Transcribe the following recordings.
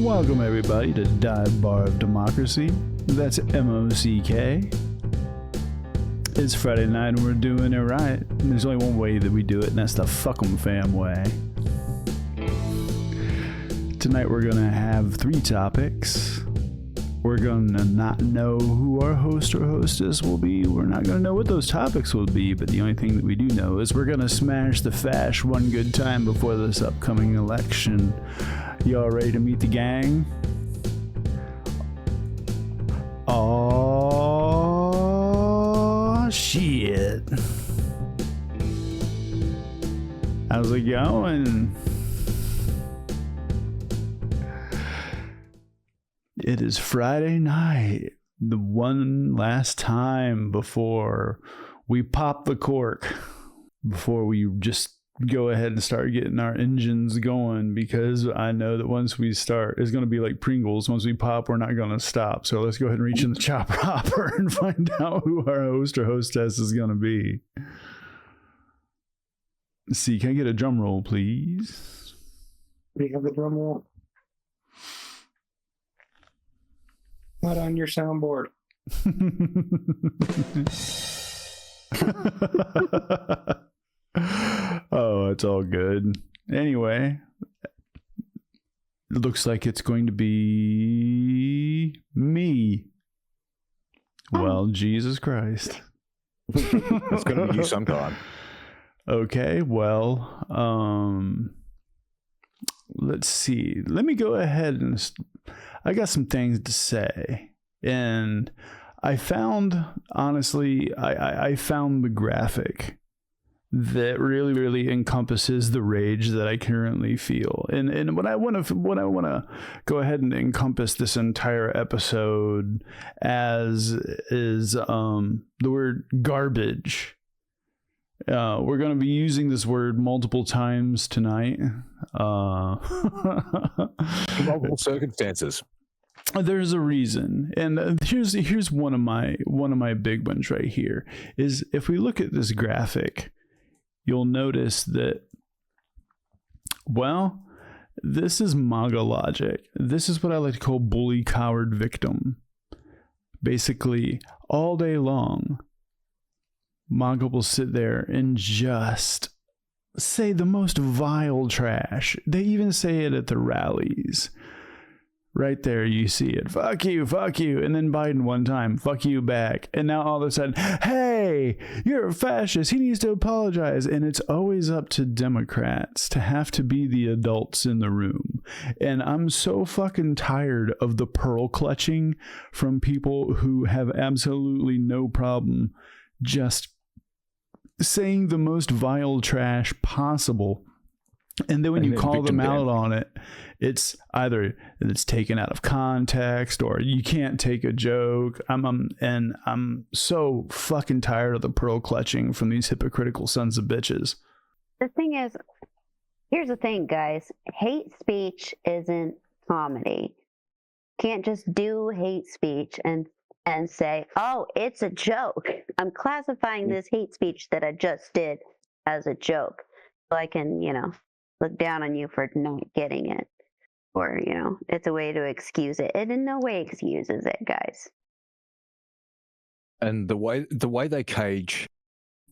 Welcome everybody to Dive Bar of DeMOCKracy. That's M-O-C-K. It's Friday night and we're doing it right. And there's only one way that we do it, and that's the fuck 'em fam way. Tonight we're gonna have 3 topics. We're gonna not know who our host or hostess will be. We're not gonna know what those topics will be, but the only thing that we do know is we're gonna smash the fash one good time before this upcoming election. Y'all ready to meet the gang? Oh shit. How's it going? It is Friday night, the one last time before we pop the cork, before we just go ahead and start getting our engines going, because I know that once we start, it's going to be like Pringles. Once we pop, we're not going to stop. So let's go ahead and reach in the chopper hopper and find out who our host or hostess is going to be. Let's see, can I get a drum roll, please? Do you have the drum roll? Not on your soundboard. Oh, it's all good. Anyway, it looks like it's going to be me. Well, Jesus Christ. It's going to be you sometime. Okay, well, let's see. Let me go ahead and I got some things to say. And I found, honestly, I found the graphic that really encompasses the rage that I currently feel. And what I want to go ahead and encompass this entire episode as is the word garbage. We're going to be using this word multiple times tonight. Multiple circumstances. There's a reason, and here's one of my big ones right here. Is if we look at this graphic, you'll notice that, well, this is MAGA logic. This is what I like to call bully, coward, victim. Basically, all day long, MAGA will sit there and just say the most vile trash. They even say it at the rallies. Right there, you see it. Fuck you, fuck you. And then Biden one time, fuck you back. And now all of a sudden, hey, you're a fascist. He needs to apologize. And it's always up to Democrats to have to be the adults in the room. And I'm so fucking tired of the pearl clutching from people who have absolutely no problem just saying the most vile trash possible. And then when you call them out on it, it's either it's taken out of context or you can't take a joke. I'm so fucking tired of the pearl clutching from these hypocritical sons of bitches. The thing is, here's the thing, guys. Hate speech isn't comedy. Can't just do hate speech and say, oh, it's a joke. I'm classifying this hate speech that I just did as a joke. So I can, look down on you for not getting it, or it's a way to excuse it. It in no way excuses it, guys. And the way they cage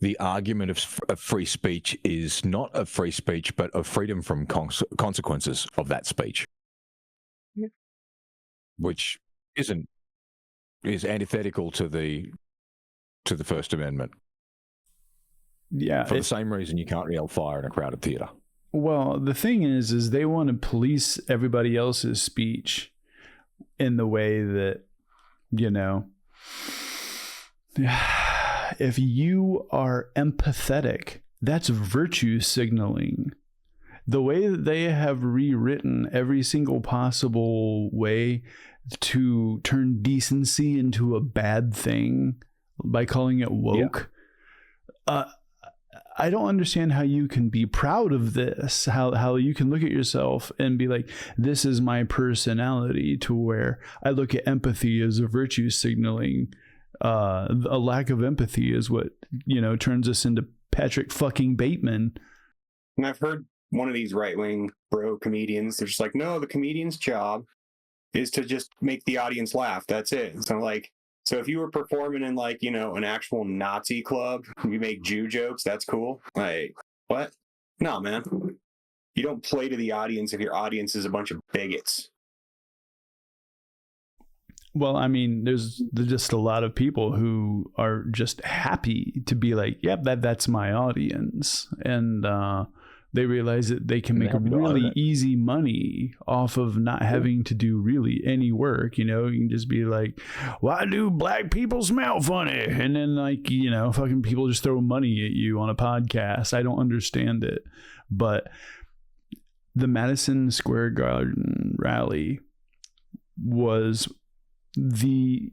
the argument of free speech is not of free speech, but of freedom from consequences of that speech, which is antithetical to the First Amendment. Yeah, for the same reason you can't yell fire in a crowded theater. Well, the thing is they want to police everybody else's speech in the way that, if you are empathetic, that's virtue signaling. The way that they have rewritten every single possible way to turn decency into a bad thing by calling it woke. Yeah. I don't understand how you can be proud of this, how you can look at yourself and be like, this is my personality, to where I look at empathy as a virtue signaling. A lack of empathy is what, turns us into Patrick fucking Bateman. And I've heard one of these right-wing bro comedians, they're just like, no, the comedian's job is to just make the audience laugh. That's it. So like, so if you were performing in like, you know, an actual Nazi club, you make Jew jokes, that's cool. Like, what? No, man. You don't play to the audience if your audience is a bunch of bigots. Well, I mean, there's just a lot of people who are just happy to be like, yep, that's my audience. And they realize that they can make really easy money off of not having to do really any work. You know, you can just be like, why do black people smell funny? And then, like, you know, fucking people just throw money at you on a podcast. I don't understand it. But the Madison Square Garden rally was the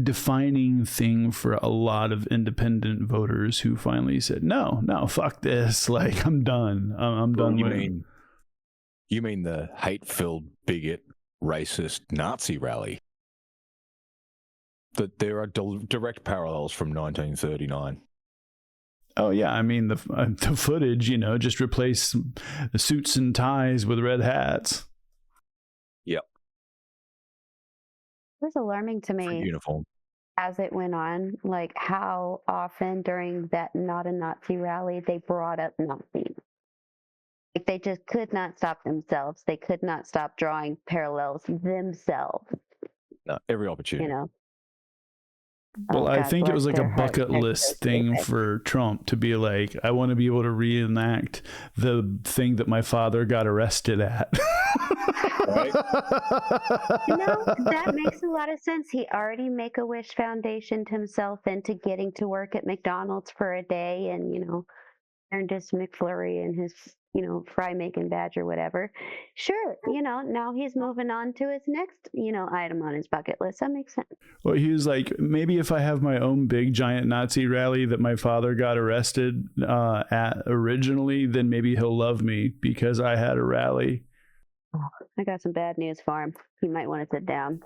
defining thing for a lot of independent voters who finally said, no, fuck this. Like, I'm done. I'm done with it. You mean the hate-filled, bigot, racist Nazi rally? That there are direct parallels from 1939. Oh, yeah. I mean, the footage, you know, just replace the suits and ties with red hats. Yep. It was alarming to me Uniform. as it went on, like how often during that Not a Nazi rally they brought up Nazis. Like they just could not stop themselves. They could not stop drawing parallels themselves. No, every opportunity. You know. Well, I think it was like a bucket heart. list thing for Trump to be like, I want to be able to reenact the thing that my father got arrested at. Right? You know, that makes a lot of sense. He already Make-A-Wish foundationed himself into getting to work at McDonald's for a day and, you know, earned his McFlurry and his, you know, fry making badge or whatever. Sure, you know, now he's moving on to his next, you know, item on his bucket list. That makes sense. Well, he was like, maybe if I have my own big giant Nazi rally that my father got arrested at originally, then maybe he'll love me because I had a rally. I got some bad news for him. He might want to sit down.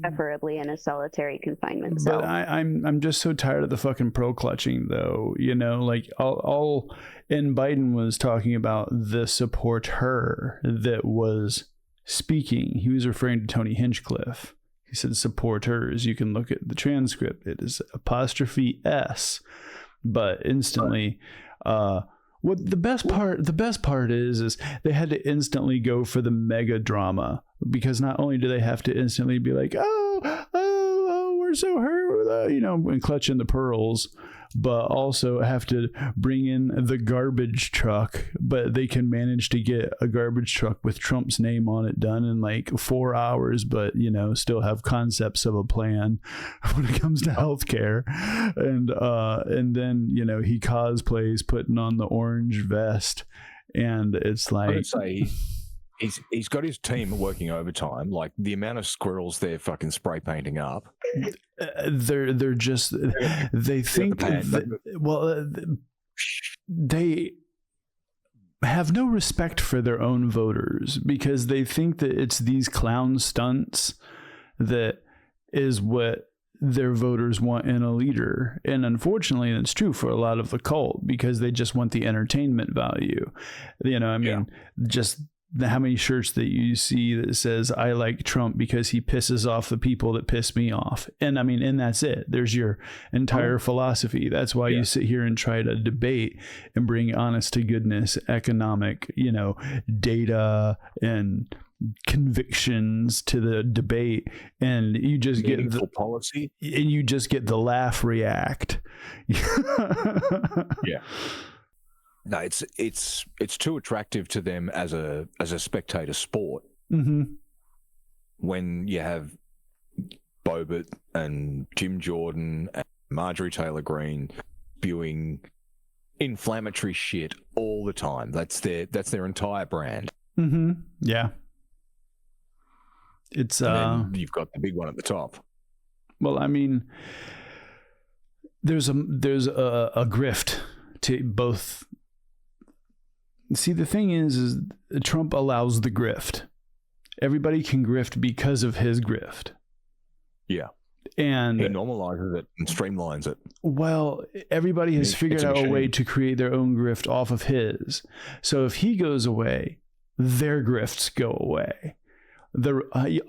Preferably in a solitary confinement cell. But I'm just so tired of the fucking pro clutching though. You know, like all and Biden was talking about the supporter that was speaking. He was referring to Tony Hinchcliffe. He said supporters. You can look at the transcript. It is apostrophe S, but instantly what the best part is they had to instantly go for the mega drama, because not only do they have to instantly be like, oh, we're so hurt, you know, and clutching the pearls, but also have to bring in the garbage truck. But they can manage to get a garbage truck with Trump's name on it done in like 4 hours, but, you know, still have concepts of a plan when it comes to healthcare. And then, you know, he cosplays putting on the orange vest, and it's like, I'd say he's got his team working overtime. Like the amount of squirrels they're fucking spray painting up. They're just, they think they have no respect for their own voters, because they think that it's these clown stunts that is what their voters want in a leader. And unfortunately, that's true for a lot of the cult, because they just want the entertainment value. You know, I mean, just how many shirts that you see that says, I like Trump because he pisses off the people that piss me off. And I mean, and that's it. There's your entire philosophy. That's why you sit here and try to debate and bring honest to goodness economic, you know, data and convictions to the debate, and you just get the policy, and you just get the laugh react. Yeah. No, it's too attractive to them as a spectator sport. Mm-hmm. When you have Bobbitt and Jim Jordan and Marjorie Taylor Greene spewing inflammatory shit all the time, that's their entire brand. Mm-hmm. Yeah. It's and then you've got the big one at the top. Well, I mean, there's a grift to both. See, the thing is Trump allows the grift. Everybody can grift because of his grift. Yeah. And he normalizes it and streamlines it. Well, everybody has figured out a way to create their own grift off of his. So if he goes away, their grifts go away.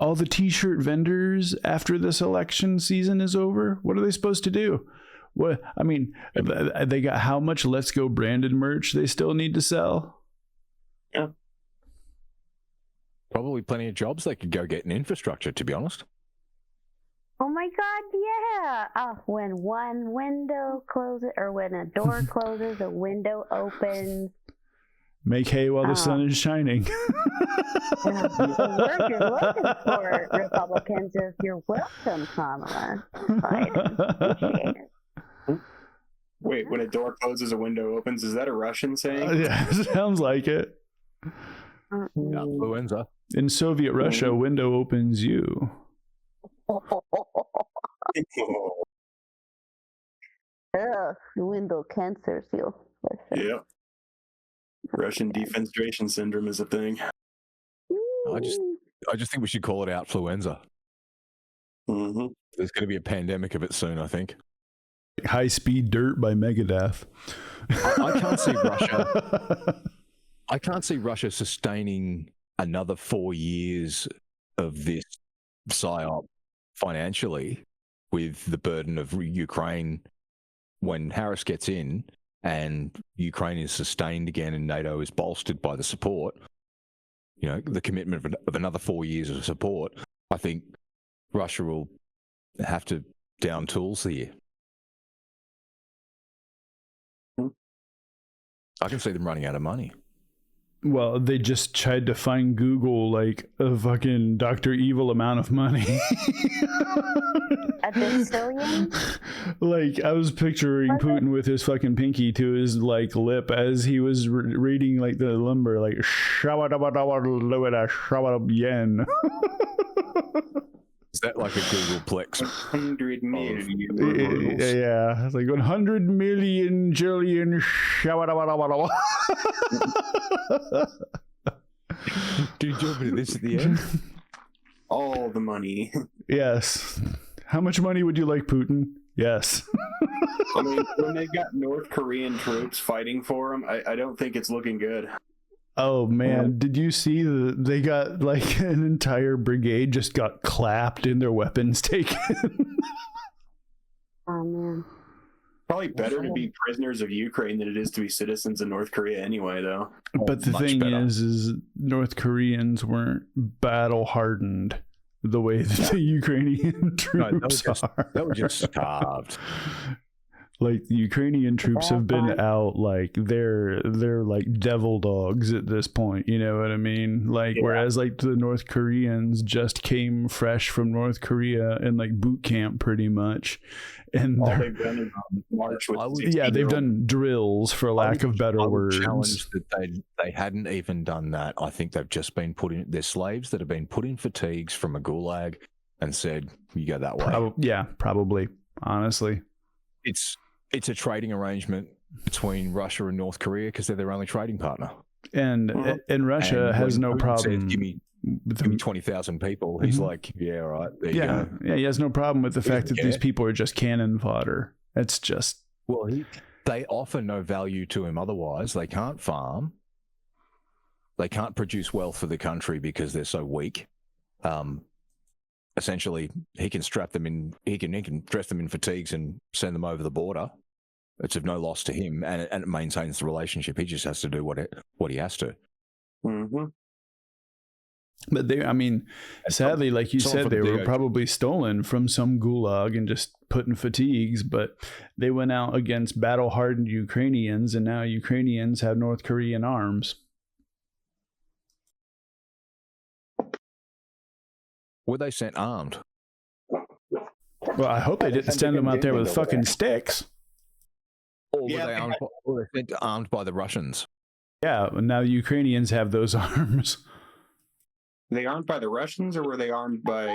All the t-shirt vendors after this election season is over, what are they supposed to do? What I mean, they got how much Let's Go branded merch they still need to sell? Yeah. Probably plenty of jobs they could go get in infrastructure, to be honest. Oh my God, yeah. When one window closes, or when a door closes, a window opens. Make hay while the sun is shining. The word you're looking for, Republicans, is you're welcome, Kamala Biden. Appreciate it. Wait, when a door closes, a window opens. Is that a Russian saying? Yeah, sounds like it. Influenza. In Soviet Russia, window opens you. Window cancer, you. Yeah. Russian defenestration syndrome is a thing. I just think we should call it outfluenza. Mm-hmm. There's going to be a pandemic of it soon, I think. High Speed Dirt by Megadeth. I can't see Russia. I can't see Russia sustaining another 4 years of this psyop financially with the burden of Ukraine when Harris gets in and Ukraine is sustained again and NATO is bolstered by the support, you know, the commitment of another 4 years of support. I think Russia will have to down tools here. I can see them running out of money. Well, they just tried to find Google like a fucking Dr. Evil amount of money. A bazillion? Like, I was picturing Putin with his fucking pinky to his like lip as he was reading like the lumber, like yen. Is that like a Googleplex? 100 million. Yeah, it's like 100 million jillion. Do you want me to this at the end? All the money. Yes. How much money would you like, Putin? Yes. I mean, when they've got North Korean troops fighting for them, I don't think it's looking good. Oh man, did you see they got like an entire brigade just got clapped and their weapons taken? Oh man. Probably better to be prisoners of Ukraine than it is to be citizens of North Korea anyway, though. But the thing better. is North Koreans weren't battle hardened the way that the Ukrainian troops are. They were just starved. Like the Ukrainian troops have been out, like they're like devil dogs at this point, you know what I mean? Like whereas like the North Koreans just came fresh from North Korea and like boot camp pretty much, and all they've done is march with they've done drills for lack of better words. Challenge that they hadn't even done that. I think they've just been put in. They're slaves that have been put in fatigues from a gulag and said, "You go that way." Probably. Honestly, it's a trading arrangement between Russia and North Korea because they're their only trading partner. And Russia has no problem. Says, give me 20,000 people. He's like, yeah, all right. There you go. Yeah, he has no problem with the fact that these people are just cannon fodder. It's just they offer no value to him otherwise. They can't farm. They can't produce wealth for the country because they're so weak. Essentially, he can strap them in. He can dress them in fatigues and send them over the border. It's of no loss to him, and it maintains the relationship. He just has to do what he has to. Mm-hmm. But sadly, like you said, they were probably stolen from some gulag and just put in fatigues. But they went out against battle-hardened Ukrainians, and now Ukrainians have North Korean arms. Were they sent armed? Well, I hope they didn't send them out there with fucking sticks. Or were they sent armed by the Russians? Yeah, now the Ukrainians have those arms. Were they armed by the Russians or were they armed by...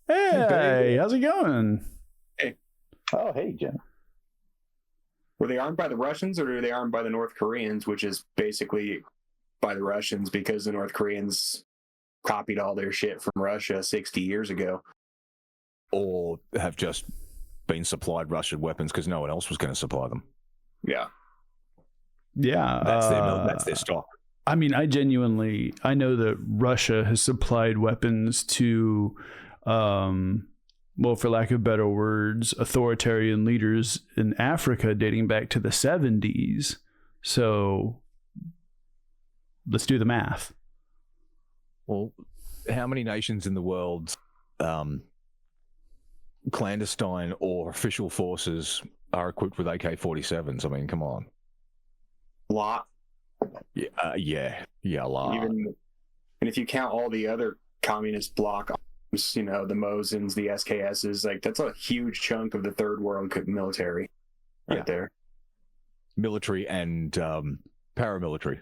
Hey, how's it going? Hey. Oh, hey, Jim. Were they armed by the Russians or were they armed by the North Koreans, which is basically by the Russians because the North Koreans copied all their shit from Russia 60 years ago? Or have just been supplied Russian weapons because no one else was going to supply them. Yeah. Yeah. That's their stock. I mean, I know that Russia has supplied weapons to, well, for lack of better words, authoritarian leaders in Africa dating back to the 70s. So let's do the math. Well, how many nations in the world, clandestine or official forces, are equipped with AK-47s? I mean, come on. A lot. Yeah, a lot. And if you count all the other communist bloc, you know, the Mosins, the SKSs, like that's a huge chunk of the third world military right there. Military and paramilitary.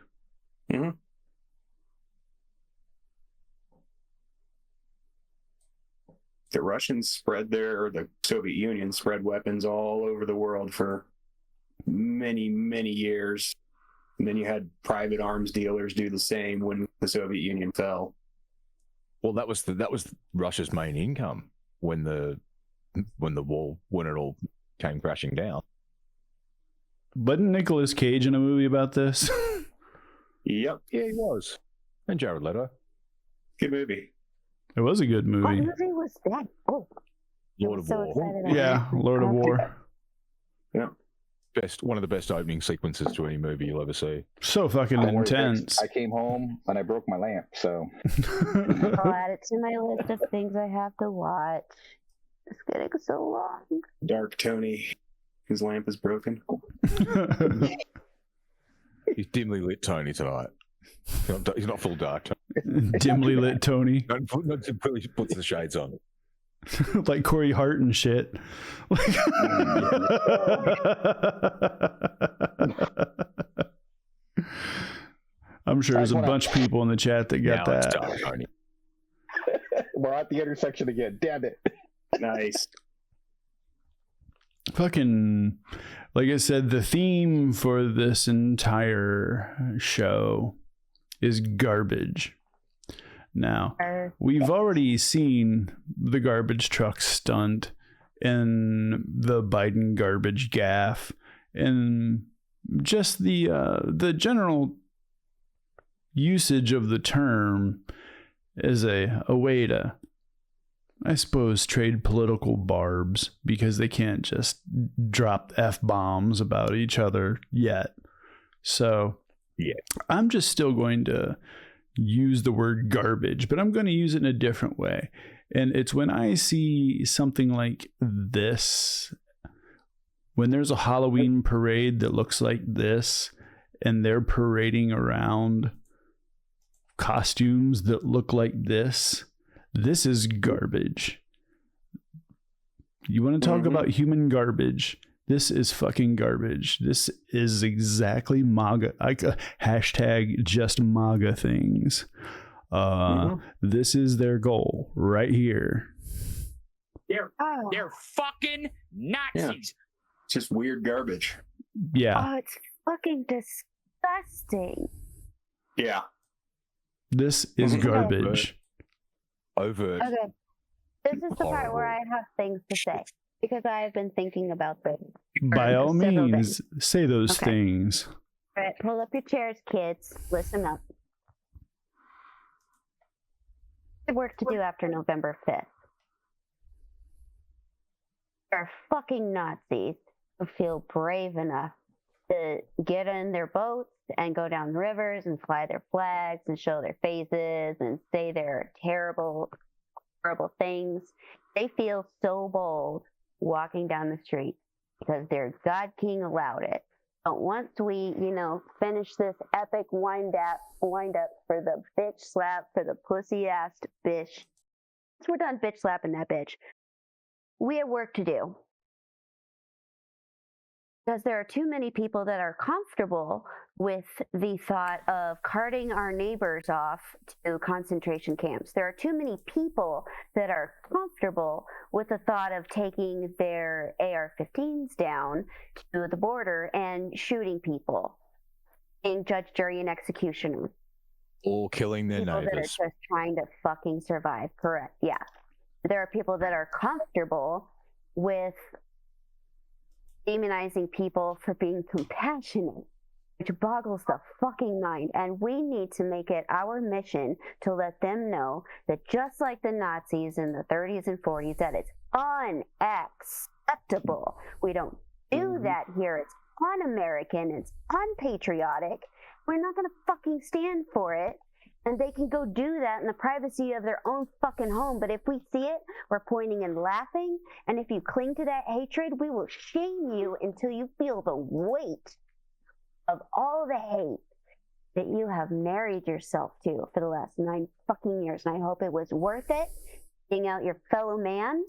Mm-hmm. The Russians or the Soviet Union spread weapons all over the world for many, many years. And then you had private arms dealers do the same when the Soviet Union fell. Well, that was Russia's main income when it all came crashing down. Wasn't Nicolas Cage in a movie about this? Yep. Yeah, he was. And Jared Leto. Good movie. It was a good movie. What movie was that? Oh, Lord of War. Excited. Yeah, Lord of War. Yeah. One of the best opening sequences to any movie you'll ever see. So fucking intense. I came home and I broke my lamp, so. I'll add it to my list of things I have to watch. It's getting so long. Dark Tony. His lamp is broken. He's dimly lit Tony tonight. He's not full dark. Dimly lit Tony. Not really puts the shades on. Like Corey Hart and shit. I'm sure there's a bunch of people in the chat that got that. Dark, Tony. We're at the intersection again. Damn it. Nice. Fucking, like I said, the theme for this entire show is garbage. Now, we've already seen the garbage truck stunt and the Biden garbage gaffe and just the general usage of the term as a way to, I suppose, trade political barbs because they can't just drop F-bombs about each other yet. So yeah, I'm just still going to use the word garbage, but I'm going to use it in a different way. And it's when I see something like this, when there's a Halloween parade that looks like this, and they're parading around costumes that look like this is garbage. You want to talk about human garbage? This is fucking garbage. This is exactly MAGA. Hashtag just MAGA things. This is their goal right here. They're fucking Nazis. Yeah. It's just weird garbage. Yeah. Oh, it's fucking disgusting. Yeah. This is garbage. Overt. Okay. This is the part where I have things to say because I have been thinking about this. By all means, say those things. All right, pull up your chairs, kids. Listen up. I have work to do after November 5th. There are fucking Nazis who feel brave enough to get in their boats and go down rivers and fly their flags and show their faces and say their terrible, horrible things. They feel so bold walking down the street because their God King allowed it. But once we, finish this epic wind up for the bitch slap for the pussy-ass bitch. Once we're done bitch slapping that bitch, we have work to do. Because there are too many people that are comfortable with the thought of carting our neighbors off to concentration camps. There are too many people that are comfortable with the thought of taking their AR-15s down to the border and shooting people, being judge, jury, and executioner. Or killing their people neighbors. That are just trying to fucking survive. Correct, yeah. There are people that are comfortable with demonizing people for being compassionate which boggles the fucking mind. And we need to make it our mission to let them know that just like the Nazis in the 30s and 40s, that it's unacceptable. We don't do that here. It's un-American. It's unpatriotic. We're not going to fucking stand for it. And they can go do that in the privacy of their own fucking home. But if we see it, we're pointing and laughing. And if you cling to that hatred, we will shame you until you feel the weight of all the hate that you have married yourself to for the last 9 fucking years. And I hope it was worth it, being out your fellow man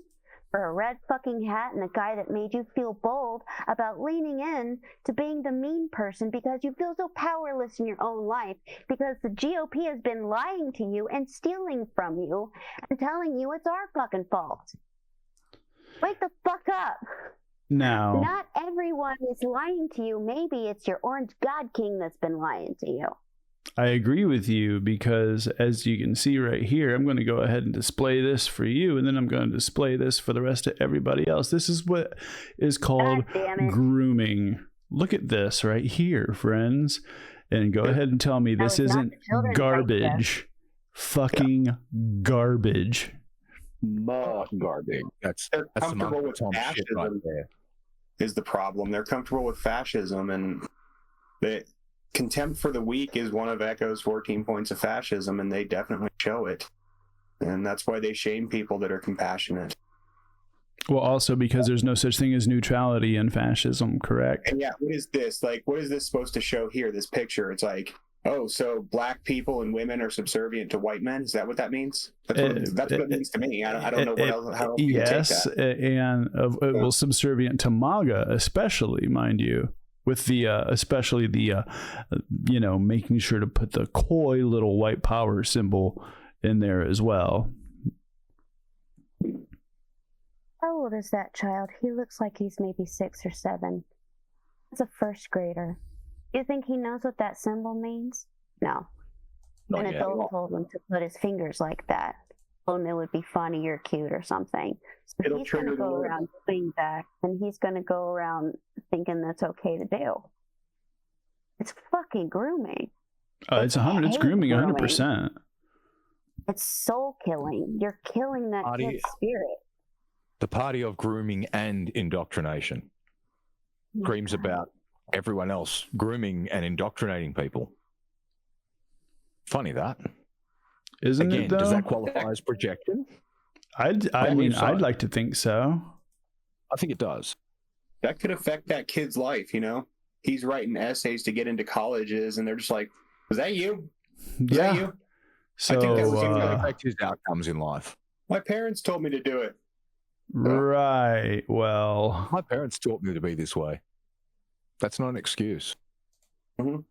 for a red fucking hat and a guy that made you feel bold about leaning in to being the mean person because you feel so powerless in your own life because the GOP has been lying to you and stealing from you and telling you it's our fucking fault. Wake the fuck up. Now, Not everyone is lying to you. Maybe it's your orange god king that's been lying to you. I agree with you because as you can see right here, I'm going to go ahead and display this for you, and then I'm going to display this for the rest of everybody else. This is what is called grooming. Look at this right here, friends. And go ahead and tell me this isn't garbage. Fucking garbage. Garbage. That's comfortable with Tom shit right fascism there. is the problem. They're comfortable with fascism, and the contempt for the weak is one of Echo's 14 points of fascism, and they definitely show it. And that's why they shame people that are compassionate. Well, also because there's no such thing as neutrality in fascism, correct? And yeah, what is this? Like, what is this supposed to show here, this picture? It's like, oh, so black people and women are subservient to white men? Is that what that means? That's what it means to me. I don't know how else you take that. And well, subservient to MAGA, especially, mind you. With the especially the making sure to put the coy little white power symbol in there as well. How old is that child? He looks like he's maybe 6 or 7. He's a first grader. You think he knows what that symbol means? No. An adult told him to put his fingers like that. Told him it would be funny or cute or something. So he's going to go around doing that, and he's going to go around thinking that's okay to do. It's fucking grooming. It's grooming 100%. It's soul killing. You're killing that kid's spirit. The party of grooming and indoctrination screams about everyone else grooming and indoctrinating people. Funny that. Isn't Again, it, though? Does that qualify as projection? I'd like to think so. I think it does. That could affect that kid's life, He's writing essays to get into colleges, and they're just like, was that you? Was that you? So, I think that was going to affect his outcomes in life. My parents told me to do it. Right. Well, my parents taught me to be this way. That's not an excuse. Mm-hmm.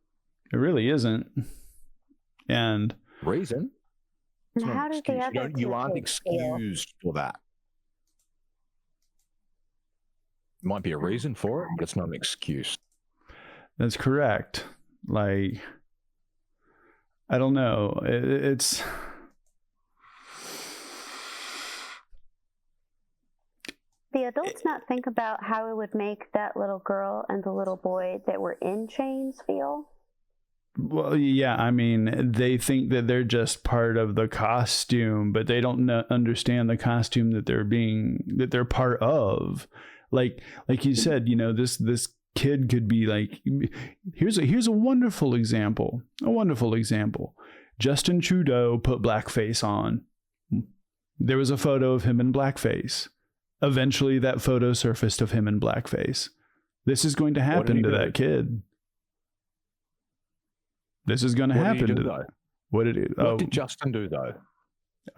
It really isn't. And reason? And how does you aren't excused for that. Might be a reason for it, but it's not an excuse. That's correct. Like, I don't know. It's the adults not think about how it would make that little girl and the little boy that were in chains feel? Well, yeah, I mean, they think that they're just part of the costume, but they don't understand the costume that they're part of. Like you said, this kid could be like, here's a wonderful example. Justin Trudeau put blackface on. There was a photo of him in blackface. Eventually, that photo surfaced of him in blackface. This is going to happen to that kid. This is going to happen to that. What did Justin do, though?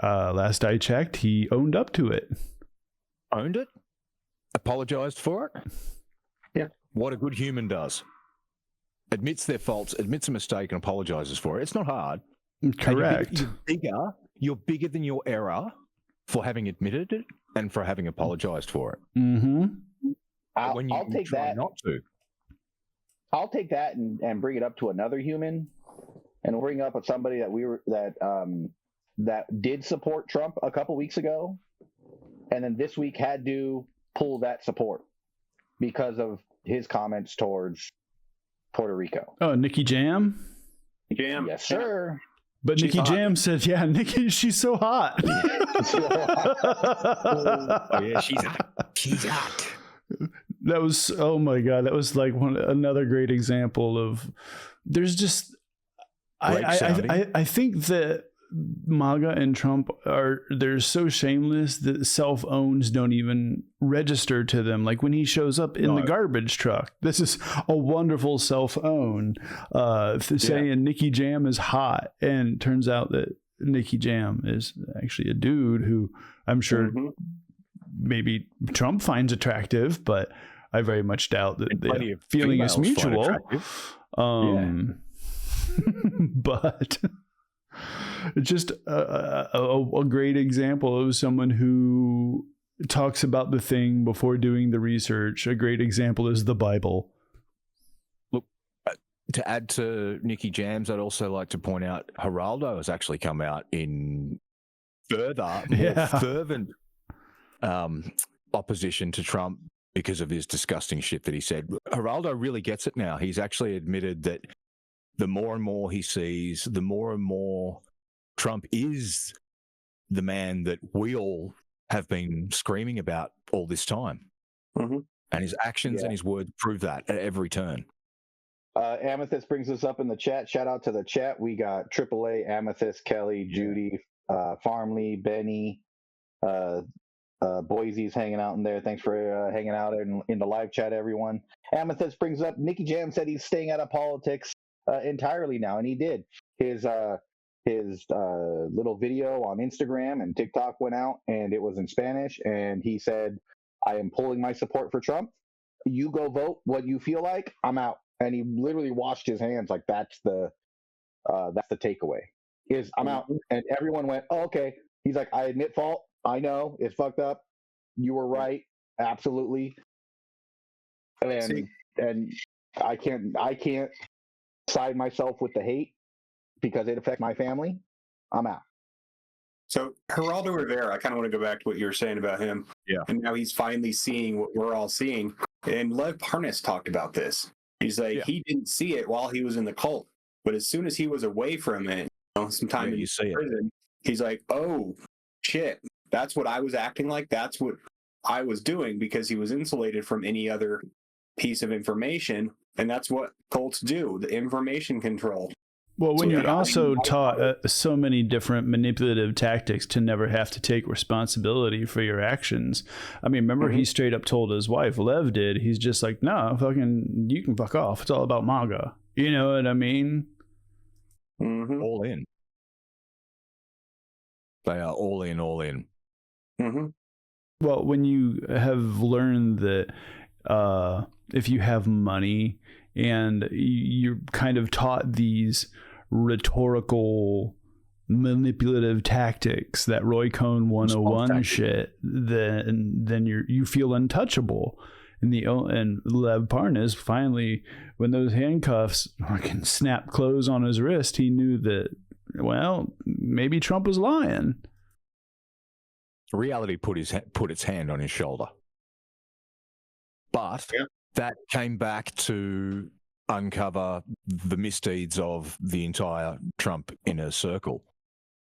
Last I checked, he owned up to it. Owned it? Apologized for it? Yeah. What a good human does. Admits their faults, admits a mistake, and apologizes for it. It's not hard. Correct. You're bigger than your error for having admitted it and for having apologized for it. Mm-hmm. I'll take that. Not to. I'll take that and bring it up to another human, and bring up somebody that did support Trump a couple weeks ago, and then this week had to pull that support because of his comments towards Puerto Rico. Oh, Nikki Jam? Jam. Yes, sir. But She's Nikki hot. Jam said, yeah, Nikki, she's so hot. Oh yeah, she's hot. She's hot. That was, oh my God, that was like another great example of, there's just, I think that MAGA and Trump they're so shameless that self-owns don't even register to them. Like when he shows up in the garbage truck, this is a wonderful self-own, saying Nikki Jam is hot, and turns out that Nikki Jam is actually a dude who I'm sure maybe Trump finds attractive, but I very much doubt that the feeling is mutual. But just a great example of someone who talks about the thing before doing the research. A great example is the Bible. Look, to add to Nikki Jams, I'd also like to point out Geraldo has actually come out in more fervent opposition to Trump because of his disgusting shit that he said. Geraldo really gets it now. He's actually admitted that the more and more he sees, the more and more Trump is the man that we all have been screaming about all this time. And his actions and his words prove that at every turn. Amethyst brings us up in the chat. Shout out to the chat. We got AAA, Amethyst, Kelly, Judy, Farmley, Benny, Boise's hanging out in there. Thanks for hanging out in the live chat, everyone. Amethyst brings up Nikki Jam said he's staying out of politics entirely now, and he did. His little video on Instagram and TikTok went out, and it was in Spanish, and he said, I am pulling my support for Trump. You go vote what you feel like. I'm out. And he literally washed his hands. Like that's the takeaway is I'm out. And everyone went, oh, okay. He's like, I admit fault. I know it's fucked up. You were right. Absolutely. And I can't side myself with the hate because it affects my family. I'm out. So Geraldo Rivera, I kind of want to go back to what you were saying about him. Yeah. And now he's finally seeing what we're all seeing. And Lev Parnas talked about this. He's like, he didn't see it while he was in the cult, but as soon as he was away from it, some time in prison, he's like, oh shit, that's what I was acting like. That's what I was doing, because he was insulated from any other piece of information. And that's what cults do, the information control. Well, when you're also taught so many different manipulative tactics to never have to take responsibility for your actions. I mean, remember he straight up told his wife, Lev did, he's just like, no, fucking, you can fuck off. It's all about MAGA. You know what I mean? All in. They are all in, all in. Well, when you have learned that if you have money and you're kind of taught these rhetorical manipulative tactics, that Roy Cohn 101 shit, then you feel untouchable. And Lev Parnas finally, when those handcuffs fucking snap close on his wrist, he knew that, well, maybe Trump was lying. Reality put its hand on his shoulder. But that came back to uncover the misdeeds of the entire Trump inner circle.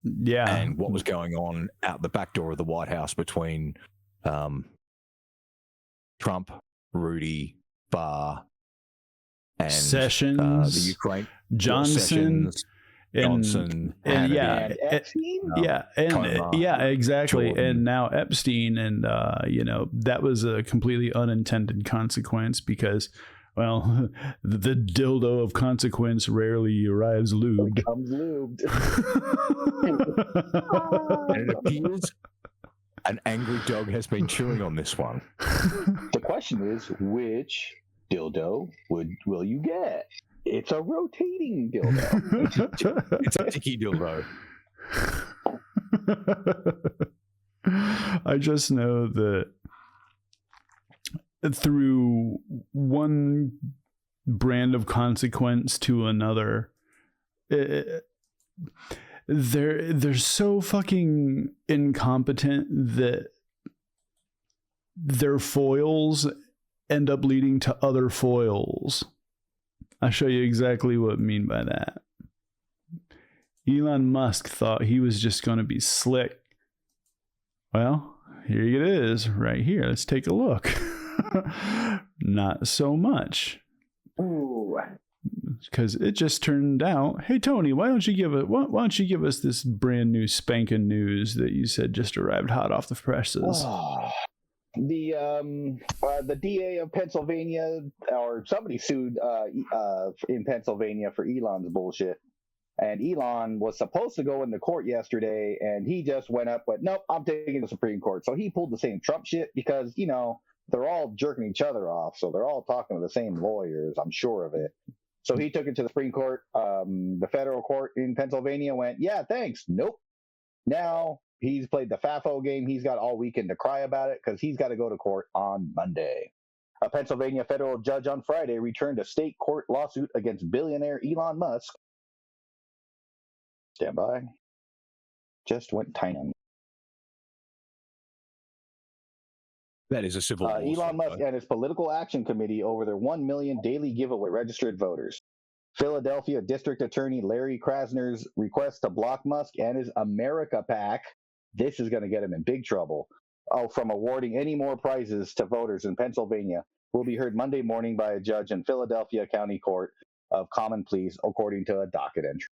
Yeah. And what was going on out the back door of the White House between Trump, Rudy, Barr, and Sessions, the Ukraine, Johnson, Johnson, and Epstein? Exactly. Jordan. And now Epstein, and that was a completely unintended consequence because, well, the dildo of consequence rarely arrives lubed. Comes lubed. And it appears an angry dog has been chewing on this one. The question is, which dildo will you get? It's a rotating dildo. It's a sticky dildo. I just know that through one brand of consequence to another, they're so fucking incompetent that their foils end up leading to other foils. I'll show you exactly what I mean by that. Elon Musk thought he was just going to be slick. Well, here it is right here. Let's take a look. Not so much. Ooh. Because it just turned out, hey Tony, why don't you give us this brand new spanking news that you said just arrived hot off the presses? The DA of Pennsylvania, or somebody sued in Pennsylvania for Elon's bullshit. And Elon was supposed to go into court yesterday, and he just went up, but nope, I'm taking the Supreme Court. So he pulled the same Trump shit because, you know, they're all jerking each other off. So they're all talking to the same lawyers. I'm sure of it. So he took it to the Supreme Court. The federal court in Pennsylvania went, yeah, thanks. Nope. Now he's played the FAFO game. He's got all weekend to cry about it because he's got to go to court on Monday. A Pennsylvania federal judge on Friday returned a state court lawsuit against billionaire Elon Musk. Stand by. Just went tiny. That is a civil lawsuit. Elon Musk and his political action committee over their 1 million daily giveaway registered voters. Philadelphia District Attorney Larry Krasner's request to block Musk and his America PAC, this is going to get him in big trouble, from awarding any more prizes to voters in Pennsylvania will be heard Monday morning by a judge in Philadelphia County Court of Common Pleas, according to a docket entry.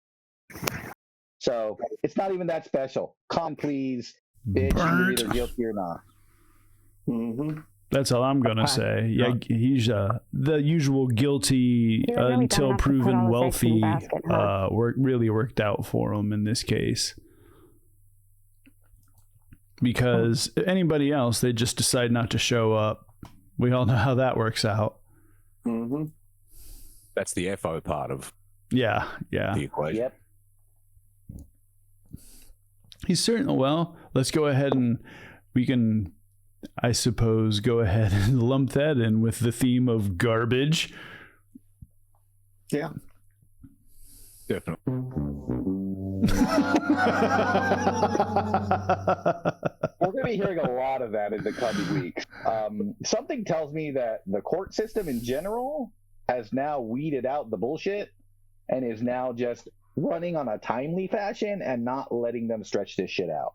So it's not even that special. Common Pleas, bitch, you're either guilty or not. Mm-hmm. That's all I'm gonna say. Yeah, he's the usual guilty until proven wealthy. Really worked out for him in this case, because anybody else, they just decide not to show up. We all know how that works out. Mm-hmm. That's the FO part of the equation. Yep. He's certainly, well, let's go ahead and we can, I suppose, go ahead and lump that in with the theme of garbage. Yeah. Definitely. We're going to be hearing a lot of that in the coming weeks. Something tells me that the court system in general has now weeded out the bullshit and is now just running on a timely fashion and not letting them stretch this shit out.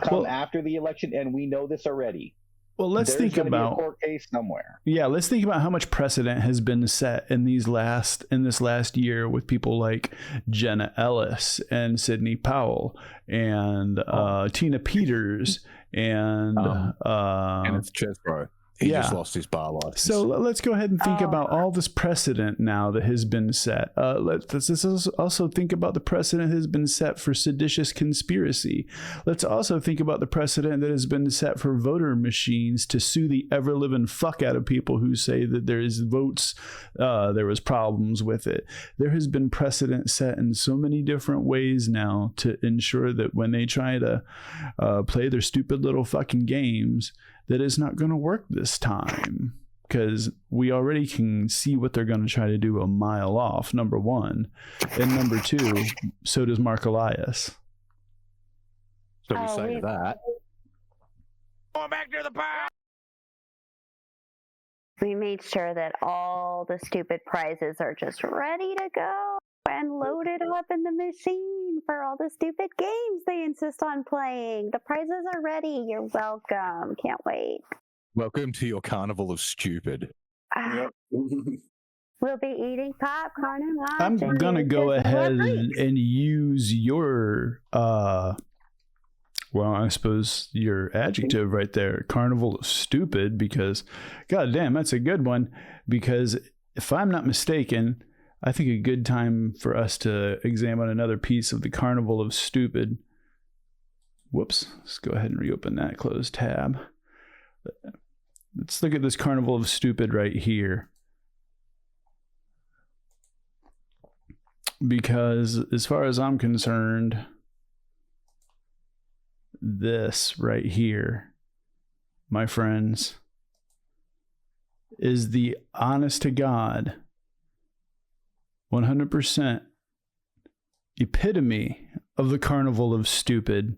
Come after the election, and we know this already. Well, let's think about a court case somewhere. Yeah, let's think about how much precedent has been set in this last year with people like Jenna Ellis and Sidney Powell and Tina Peters and Kenneth Chesbro. He just lost his bar license. So let's go ahead and think about all this precedent now that has been set. Let's also think about the precedent that has been set for seditious conspiracy. Let's also think about the precedent that has been set for voter machines to sue the ever-living fuck out of people who say that there is votes, there was problems with it. There has been precedent set in so many different ways now to ensure that when they try to play their stupid little fucking games, that is not going to work this time, because we already can see what they're going to try to do a mile off, number one. And number two, so does Mark Elias. So we say that. Going back to the pile. We made sure that all the stupid prizes are just ready to go and loaded up in the machine for all the stupid games they insist on playing. The prizes are ready. You're welcome. Can't wait. Welcome to your carnival of stupid. Yep. We'll be eating popcorn and I'm going to go ahead and use your, well, I suppose your adjective right there, carnival of stupid, because, god damn, that's a good one. Because if I'm not mistaken, I think a good time for us to examine another piece of the carnival of stupid. Whoops. Let's go ahead and reopen that closed tab. Let's look at this carnival of stupid right here. Because as far as I'm concerned, this right here, my friends, is the honest to God 100% epitome of the carnival of stupid.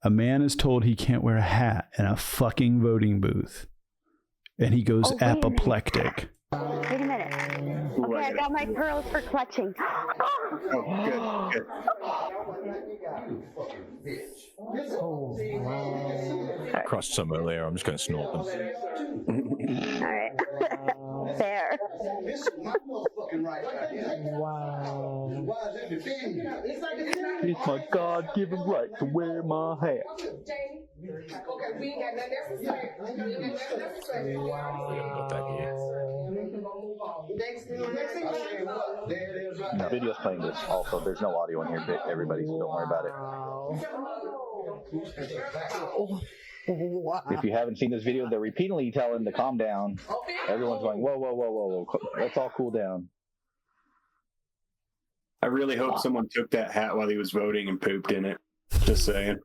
A man is told he can't wear a hat in a fucking voting booth. and he goes Oh, wait a minute. apoplectic. Wait a minute. Ooh, Okay, I got my pearls for clutching. Oh, good. Crossed some earlier. I'm just going to snort them. All right. Fair. It's my God-given right to wear my hat. Got that here. No, video's playing this. Also, there's no audio in here, everybody, so don't worry about it. If you haven't seen this video, they're repeatedly telling to calm down. Everyone's going, whoa, whoa, whoa, whoa, whoa. Let's all cool down. I really hope someone took that hat while he was voting and pooped in it. Just saying.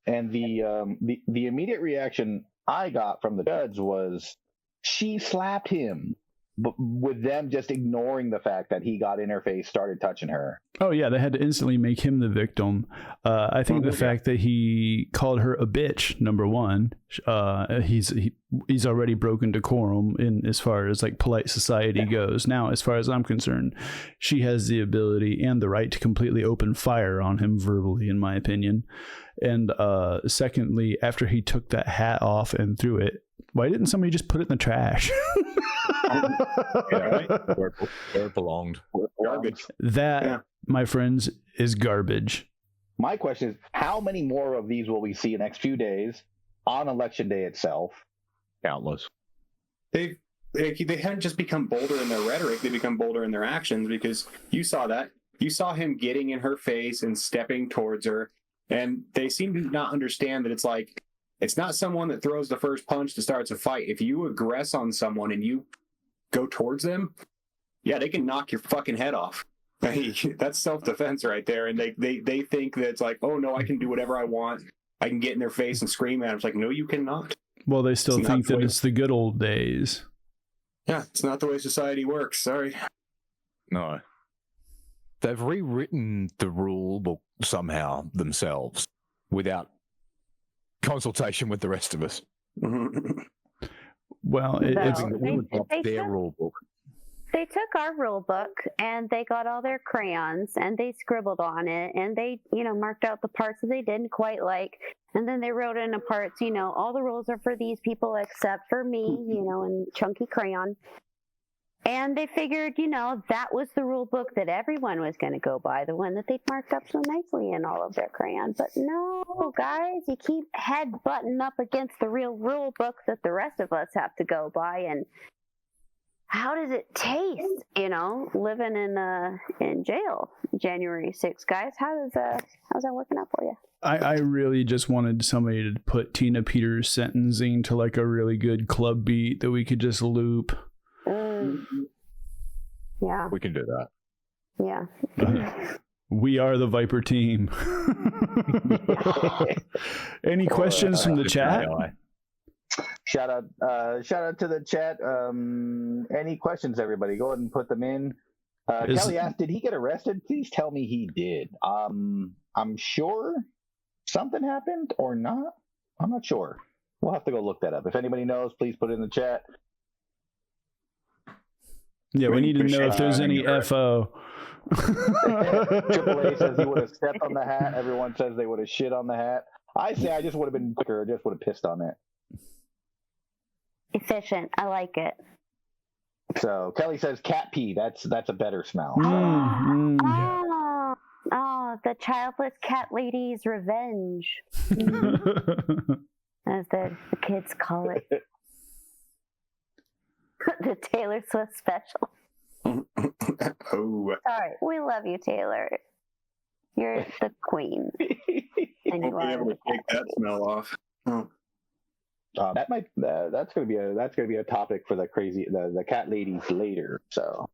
And the immediate reaction I got from the judge was she slapped him, but with them just ignoring the fact that he got in her face, started touching her. Oh yeah, they had to instantly make him the victim. I think the fact that he called her a bitch, number one, he's already broken decorum in as far as like polite society goes. Now, as far as I'm concerned, she has the ability and the right to completely open fire on him verbally, in my opinion. And secondly, after he took that hat off and threw it, why didn't somebody just put it in the trash? Yeah, right? Where it belonged. Garbage. That, my friends, is garbage. My question is, how many more of these will we see in the next few days on election day itself? Countless. They hadn't just become bolder in their rhetoric, they become bolder in their actions, because you saw that. You saw him getting in her face and stepping towards her, and they seem to not understand that it's not someone that throws the first punch that starts a fight. If you aggress on someone and you go towards them, yeah, they can knock your fucking head off. That's self-defense right there. And they think that it's like, oh no, I can do whatever I want. I can get in their face and scream at them. It's like, no, you cannot. Well, they still think that it's the good old days. Yeah, it's not the way society works. Sorry. No. They've rewritten the rule book somehow themselves without consultation with the rest of us. Well, Their rule book. They took our rule book and they got all their crayons and they scribbled on it and they, marked out the parts that they didn't quite like. And then they wrote in the parts, all the rules are for these people except for me, in chunky crayon. And they figured, that was the rule book that everyone was going to go by, the one that they marked up so nicely in all of their crayons. But no, guys, you keep head butting up against the real rule book that the rest of us have to go by. And how does it taste, living in jail January 6th, guys? How's that working out for you? I really just wanted somebody to put Tina Peters' sentencing to like a really good club beat that we could just loop. Yeah. We can do that. Yeah. We are the Viper team. Any questions from the chat? Shout out to the chat. Any questions, everybody? Go ahead and put them in. Kelly asked, did he get arrested? Please tell me he did. I'm sure something happened or not. I'm not sure. We'll have to go look that up. If anybody knows, please put it in the chat. Yeah, we need to know if there's any FO. Triple A says he would have stepped on the hat. Everyone says they would have shit on the hat. I say I just would have been quicker. I just would have pissed on it. Efficient. I like it. So Kelly says cat pee. That's a better smell. Oh, the childless cat lady's revenge, as the kids call it. The Taylor Swift special. Oh. Sorry, we love you, Taylor. You're the queen. And Won't be able to take that smell off. Oh. That's gonna be a topic for the cat ladies later. So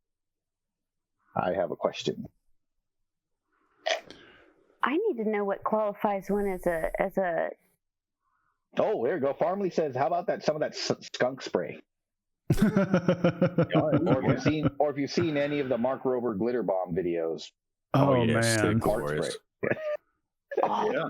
I have a question. I need to know what qualifies one as a. Oh, there you go. Farmley says, "How about some of that skunk spray?" Or if you've seen any of the Mark Rober glitter bomb videos. Oh yes, man, Mark spray. Yeah.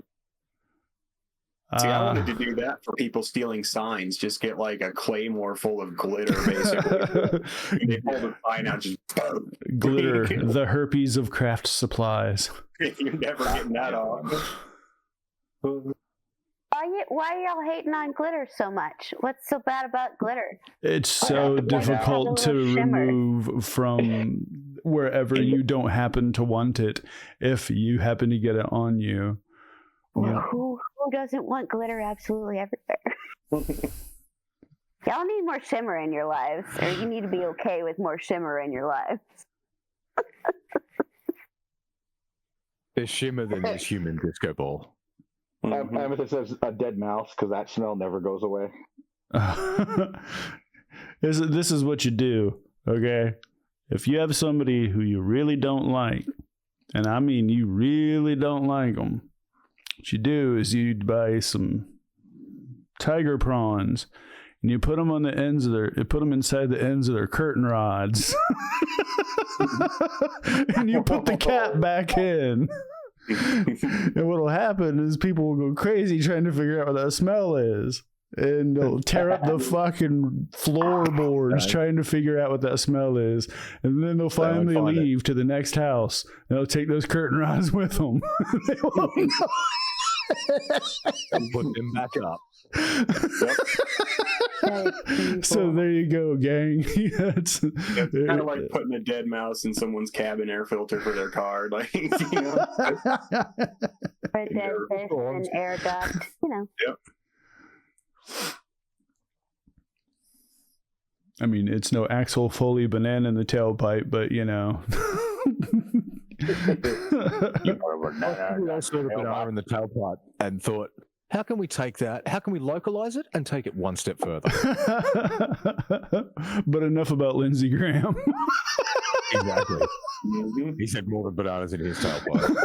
See, I wanted to do that for people stealing signs. Just get like a claymore full of glitter, basically. And they pull the sign out, just boom. Glitter, the herpes of craft supplies. You're never getting that off. Why are y'all hating on glitter so much? What's so bad about glitter? It's so difficult to remove from wherever you don't happen to want it, if you happen to get it on you. Yeah. Who doesn't want glitter absolutely everywhere? Y'all need more shimmer in your lives, or you need to be okay with more shimmer in your lives. There's shimmer than there's human disco ball. Amethyst says a dead mouse because that smell never goes away. This is what you do, okay? If you have somebody who you really don't like, and I mean you really don't like them, what you do is you buy some tiger prawns and you put them on the ends of you put them inside the ends of their curtain rods, and you put the cat back in. And what'll happen is people will go crazy trying to figure out what that smell is. And they'll tear up the fucking floorboards trying to figure out what that smell is. And then they'll finally leave to the next house. And they'll take those curtain rods with them. They won't know. And put them back up. So there you go, gang. It's kind of like putting a dead mouse in someone's cabin air filter for their car. Like, you know. Or dead fish and air duct, you know. Yep. I mean, it's no Axel Foley banana in the tailpipe, but you know. We all saw the banana in the tailpipe and thought, how can we take that? How can we localize it and take it one step further? But enough about Lindsey Graham. Exactly. He said more than bananas in his tailpipe.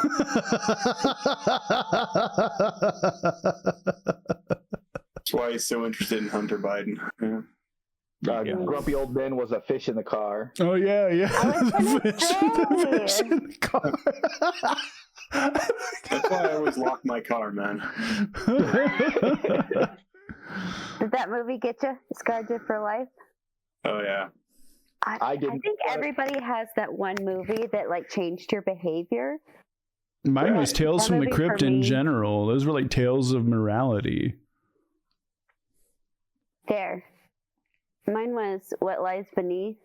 That's why he's so interested in Hunter Biden. Yeah. Grumpy old Ben was a fish in the car. Oh yeah. The fish in the car. That's why I always lock my car, man. Did that movie get you? Scarred you for life? Oh yeah. I think everybody has that one movie that like changed your behavior. Mine was Tales from the Crypt in general. Those were like tales of morality. There. Mine was What Lies Beneath.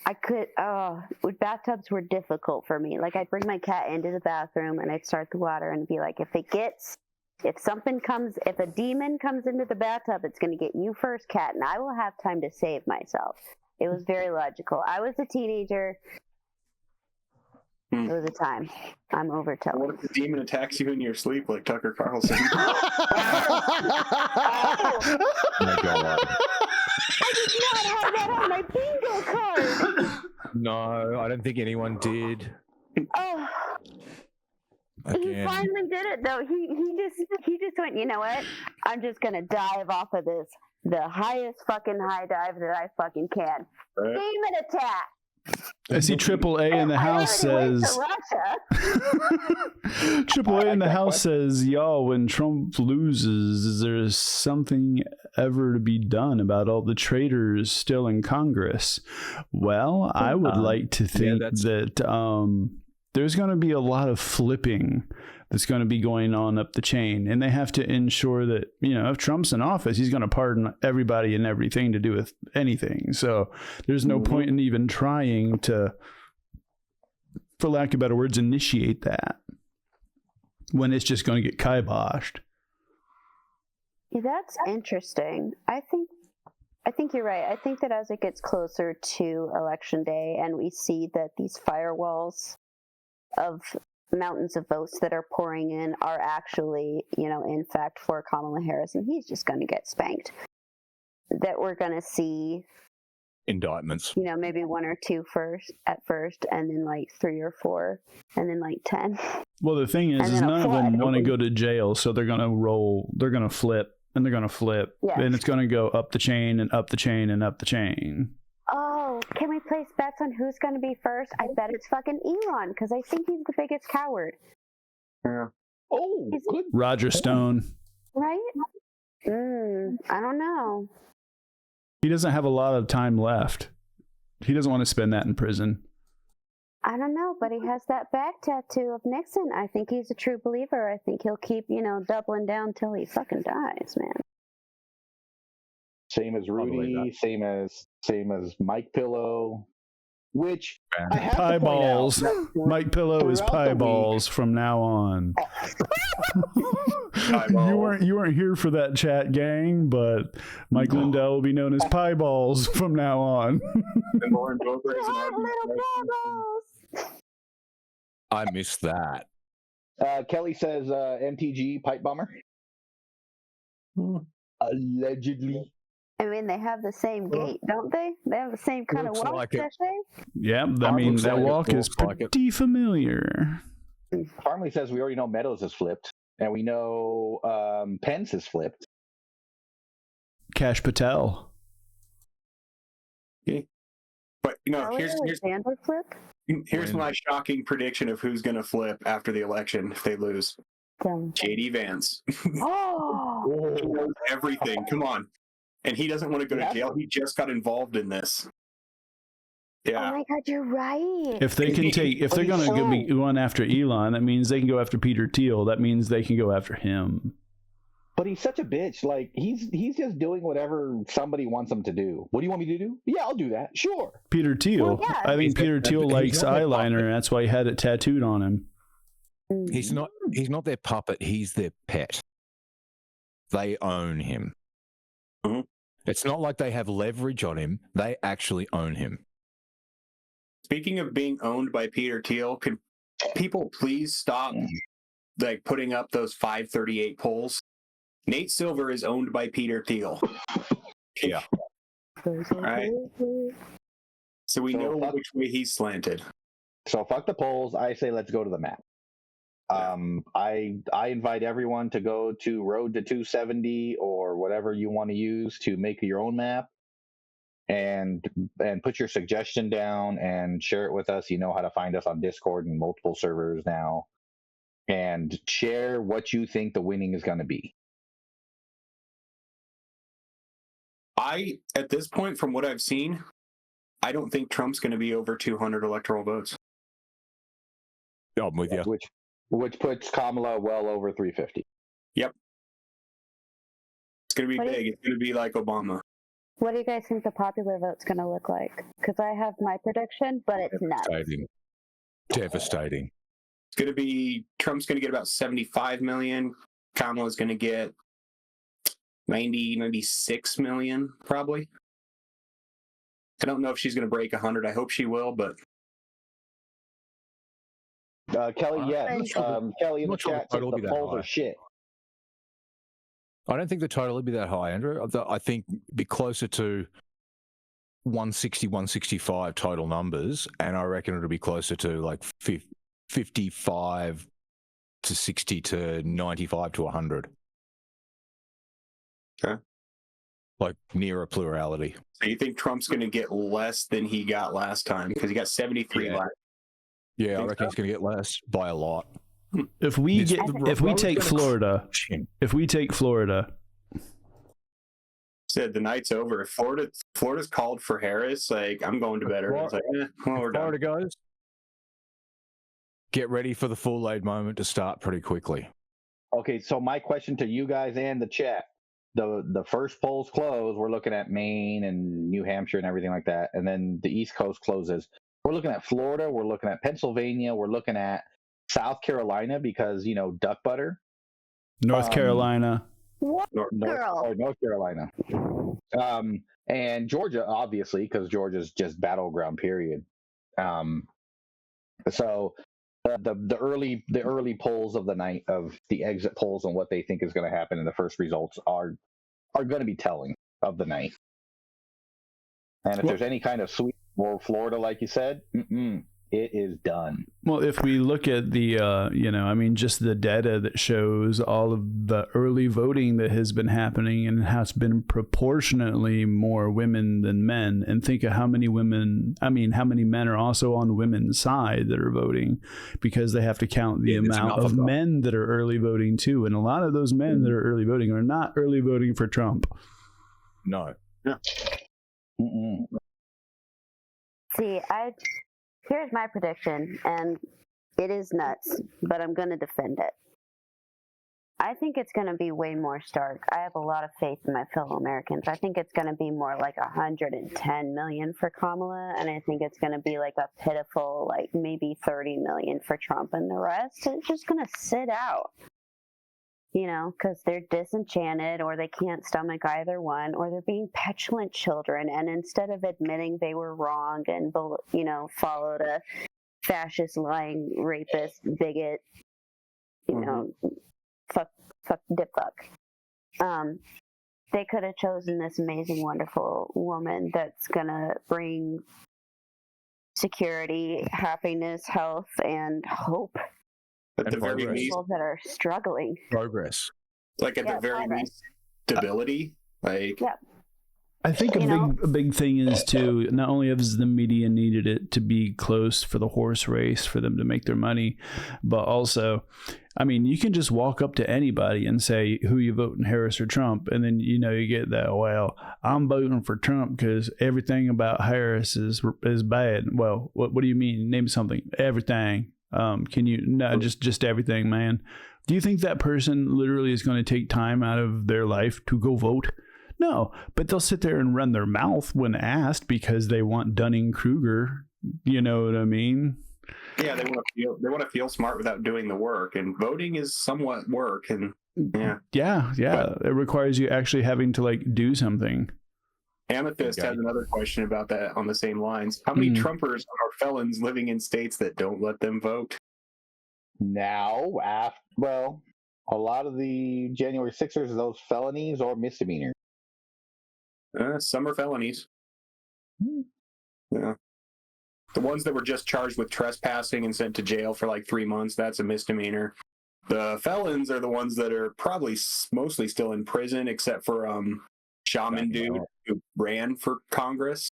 Bathtubs were difficult for me. Like, I'd bring my cat into the bathroom and I'd start the water and be like, if a demon comes into the bathtub, it's going to get you first, cat, and I will have time to save myself. It was very logical. I was a teenager. It was a time. I'm overtelling. What if the demon attacks you in your sleep like Tucker Carlson? My God. I did not have that on my bingo card. No, I don't think anyone did. Oh. Again. He finally did it though. He just went, you know what? I'm just gonna dive off of this. The highest fucking high dive that I fucking can. Right. Demon attack. I see AAA in the house says. AAA in the house says, y'all, when Trump loses, is there something ever to be done about all the traitors still in Congress? Well, I would like to think that there's going to be a lot of flipping that's going to be going on up the chain. And they have to ensure that, you know, if Trump's in office, he's going to pardon everybody and everything to do with anything. So there's no point in even trying to, for lack of better words, initiate that when it's just going to get kiboshed. Yeah, that's interesting. I think you're right. I think that as it gets closer to Election Day and we see that these firewalls of mountains of votes that are pouring in are actually, you know, in fact for Kamala Harris, and he's just going to get spanked, that we're going to see indictments, you know, maybe 1 or 2 at first, and then like 3 or 4, and then like 10. Well, the thing is none of them want to go to jail, so they're going to flip, and they're going to flip, and it's going to go up the chain and up the chain and up the chain. Oh, can we place bets on who's going to be first? I bet it's fucking Elon, because I think he's the biggest coward. Yeah. Oh, good. Roger Stone. Right? I don't know. He doesn't have a lot of time left. He doesn't want to spend that in prison. I don't know, but he has that back tattoo of Nixon. I think he's a true believer. I think he'll keep, doubling down till he fucking dies, man. Same as Rudy, same as Mike Pillow, which I have Pie to point balls. out, Mike Pillow is throughout pie the week- balls from now on. You weren't here for that chat, gang, but Mike Lindell will be known as pie balls from now on. And Lauren Boebert is an Little argument. bubbles. I missed that. Kelly says MTG pipe bomber. Allegedly. I mean, they have the same gait, don't they? They have the same kind of Looks walk, like it. Sachet? Yeah, I mean, looks that like it, walk is looks like it. pretty familiar. Farmley says we already know Meadows is flipped, and we know Pence is flipped. Cash Patel. But here's Alexander flip? here's my shocking prediction of who's going to flip after the election if they lose. JD Vance. Oh! He knows everything. Come on. And he doesn't want to go to jail. He just got involved in this. Oh Yeah. my God, you're right. If they're going to be going after Elon, that means they can go after Peter Thiel. That means they can go after him. But he's such a bitch. Like he's just doing whatever somebody wants him to do. What do you want me to do? Yeah, I'll do that. Sure. Peter Thiel. Well, yeah. I think Peter Thiel likes eyeliner, and that's why he had it tattooed on him. He's not their puppet, he's their pet. They own him. Mm-hmm. It's not like they have leverage on him, they actually own him. Speaking of being owned by Peter Thiel, could people please stop putting up those 538 polls? Nate Silver is owned by Peter Thiel. Yeah. Right. So we know which way he's slanted. So fuck the polls. I say let's go to the map. I invite everyone to go to Road to 270 or whatever you want to use to make your own map, and put your suggestion down and share it with us. You know how to find us on Discord and multiple servers now, and share what you think the winning is going to be. At this point, from what I've seen, I don't think Trump's going to be over 200 electoral votes. I'm with you. Which puts Kamala well over 350. Yep. It's going to be big. It's going to be like Obama. What do you guys think the popular vote's going to look like? Because I have my prediction, but it's nuts. Devastating. It's going to be, Trump's going to get about 75 million. Kamala's going to get 96 million, probably. I don't know if she's going to break 100. I hope she will, but... Kelly, yes. Kelly in the chat said the polls are shit. I don't think the total will be that high, Andrew. I think be closer to 160, 165 total numbers, and I reckon it'll be closer to like 55 to 60 to 95 to 100. Okay. Like near a plurality. So you think Trump's going to get less than he got last time? Because he got 73 last. Yeah, I reckon he's going to get less by a lot. If we take Florida, said the night's over. If Florida's called for Harris, like I'm going to bed early. It's like, well, we're done. Florida goes. Get ready for the full aid moment to start pretty quickly. Okay, so my question to you guys and the chat: the first polls close. We're looking at Maine and New Hampshire and everything like that, and then the East Coast closes. We're looking at Florida. We're looking at Pennsylvania. We're looking at South Carolina because duck butter. North Carolina. What North Carolina. And Georgia, obviously, because Georgia's just battleground. Period. So the early polls of the night, of the exit polls and what they think is going to happen in the first results are going to be telling of the night. And if there's any kind of sweep or Florida, like you said, It is done. Well, if we look at the, just the data that shows all of the early voting that has been happening and has been proportionately more women than men, and think of how many men are also on women's side that are voting, because they have to count the amount of men that are early voting too. And a lot of those men that are early voting are not early voting for Trump. No. Yeah. See, here's my prediction, and it is nuts, but I'm going to defend it. I think it's going to be way more stark. I have a lot of faith in my fellow Americans. I think it's going to be more like 110 million for Kamala, and I think it's going to be like a pitiful, like maybe 30 million for Trump, and the rest is just going to sit out. Because they're disenchanted, or they can't stomach either one, or they're being petulant children. And instead of admitting they were wrong and, followed a fascist, lying, rapist, bigot, fuck, dip fuck. They could have chosen this amazing, wonderful woman that's going to bring security, happiness, health, and hope. At the very least, people that are struggling. Progress. Like at the very least, stability. Like, yeah. I think a big thing is too, not only has the media needed it to be close for the horse race for them to make their money, but also, you can just walk up to anybody and say, who you voting, Harris or Trump? And then, you get that, well, I'm voting for Trump because everything about Harris is bad. Well, what do you mean? Name something. Everything. Can you, no, just everything, man. Do you think that person literally is going to take time out of their life to go vote? No, but they'll sit there and run their mouth when asked because they want Dunning-Kruger. You know what I mean? Yeah, they want to feel smart without doing the work, and voting is somewhat work, and yeah. But it requires you actually having to do something. Amethyst has another question about that on the same lines. How many Trumpers are felons living in states that don't let them vote? Now, a lot of the January 6ers, are those felonies or misdemeanors? Some are felonies. Yeah. The ones that were just charged with trespassing and sent to jail for like 3 months, that's a misdemeanor. The felons are the ones that are probably mostly still in prison, except for Shaman dude who ran for Congress.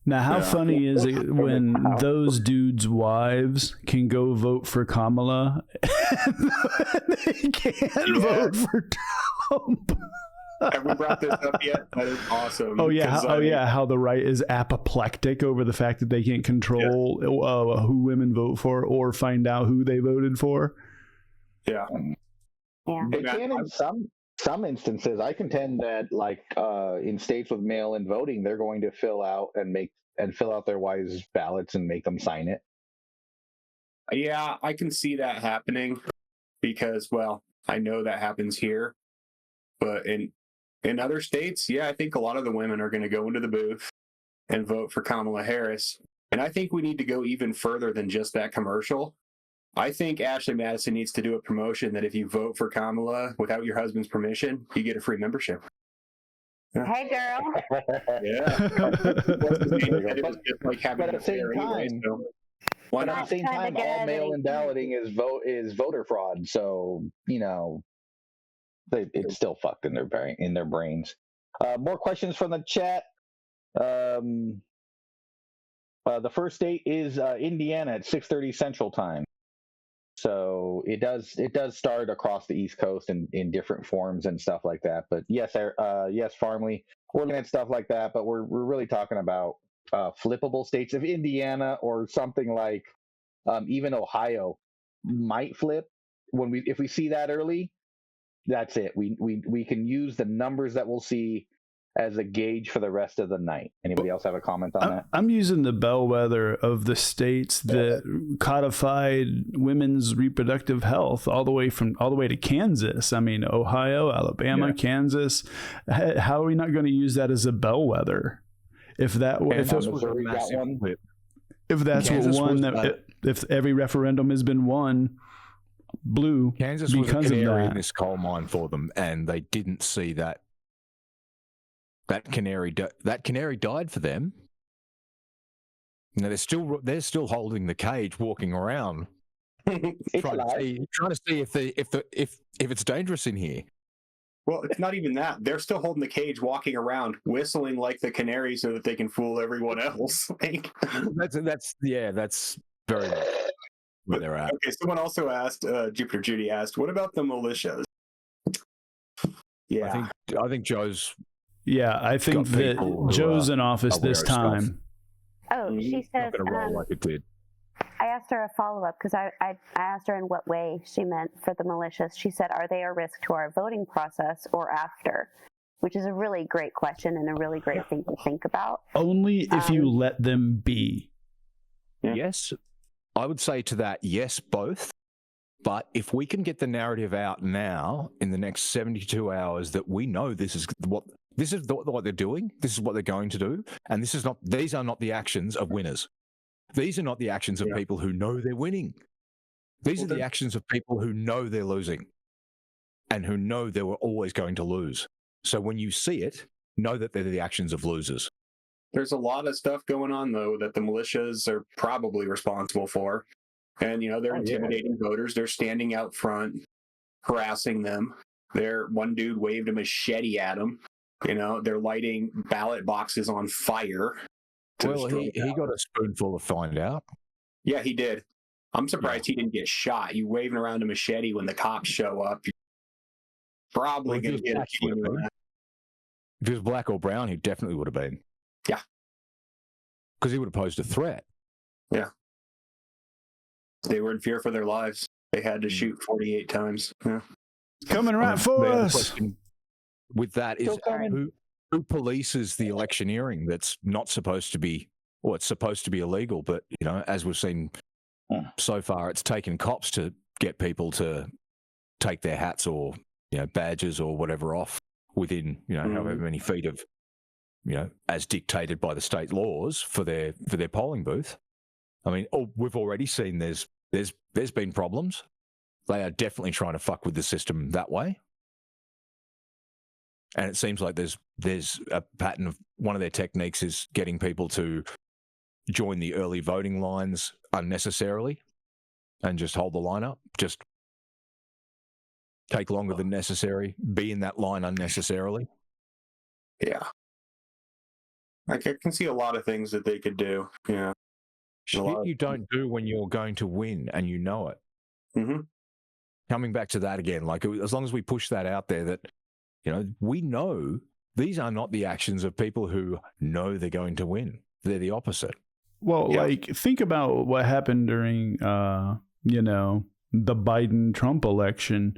Now, how funny is it when those dudes' wives can go vote for Kamala and they can't vote for Trump? Have we brought this up yet? That is awesome. Oh yeah, how the right is apoplectic over the fact that they can't control who women vote for or find out who they voted for. Yeah. They can in some instances. I contend that in states with mail-in voting, they're going to fill out their wives' ballots and make them sign it. Yeah, I can see that happening because, I know that happens here. But in other states, I think a lot of the women are going to go into the booth and vote for Kamala Harris. And I think we need to go even further than just that commercial. I think Ashley Madison needs to do a promotion that if you vote for Kamala without your husband's permission, you get a free membership. Yeah. Hey, girl. Yeah. It was just like having but at the same time, why not? At the same time, all mail-in balloting is voter fraud. So it's still fucked in their brains. More questions from the chat. The first date is Indiana at 6:30 Central Time. So it does start across the East Coast in different forms and stuff like that. But yes, Farmley, we're looking at stuff like that. But we're really talking about flippable states. If Indiana or something like even Ohio might flip, if we see that early, that's it. We can use the numbers that we'll see as a gauge for the rest of the night. Anybody else have a comment on that? I'm using the bellwether of the states that codified women's reproductive health all the way to Kansas. Ohio, Alabama, Kansas. How are we not going to use that as a bellwether? If every referendum has been won blue, Kansas was a canary in this coal mine for them, and they didn't see that. That canary died for them. You know, they're still holding the cage, walking around, trying to see if it's dangerous in here. Well, it's not even that. They're still holding the cage, walking around, whistling like the canary so that they can fool everyone else. Like, That's very much where they're at. okay, someone also asked, Jupiter Judy asked, what about the militias? Yeah. I think Joe's. Yeah, I think that Joe's in office this time. Oh, she says. Not going to roll like it did. I asked her a follow-up because I asked her in what way she meant for the militias. She said, are they a risk to our voting process or after? Which is a really great question and a really great thing to think about. Only if you let them be. Yes, I would say to that, yes, both. But if we can get the narrative out now in the next 72 hours that we know this is what they're doing, this is what they're going to do, and these are not the actions of winners. These are not the actions of people who know they're winning. These are the actions of people who know they're losing and who know they were always going to lose. So when you see it, know that they're the actions of losers. There's a lot of stuff going on, though, that the militias are probably responsible for. And, you know, they're intimidating voters. They're standing out front, harassing them. One dude waved a machete at them. You know, they're lighting ballot boxes on fire. Well, he got a spoonful to find out. Yeah, he did. I'm surprised he didn't get shot. You waving around a machete when the cops show up, you're probably going to get a few of that. If he was black or brown, he definitely would have been. Yeah. Because he would have posed a threat. Yeah. They were in fear for their lives. They had to shoot 48 times. Yeah. Coming right for us. With that is who polices the electioneering that's not supposed to be, or it's supposed to be illegal, but, you know, as we've seen so far, it's taken cops to get people to take their hats or, you know, badges or whatever off within, you know, however many feet of, you know, as dictated by the state laws for their polling booth. I mean, we've already seen there's been problems. They are definitely trying to fuck with the system that way. And it seems like there's a pattern of one of their techniques is getting people to join the early voting lines unnecessarily and just hold the line up, just take longer than necessary, be in that line unnecessarily. Yeah. I can see a lot of things that they could do. Yeah. Shit you don't do when you're going to win and you know it. Mm-hmm. Coming back to that again, like as long as we push that out there that, you know, we know these are not the actions of people who know they're going to win. They're the opposite. Well, like, think about what happened during, you know, the Biden-Trump election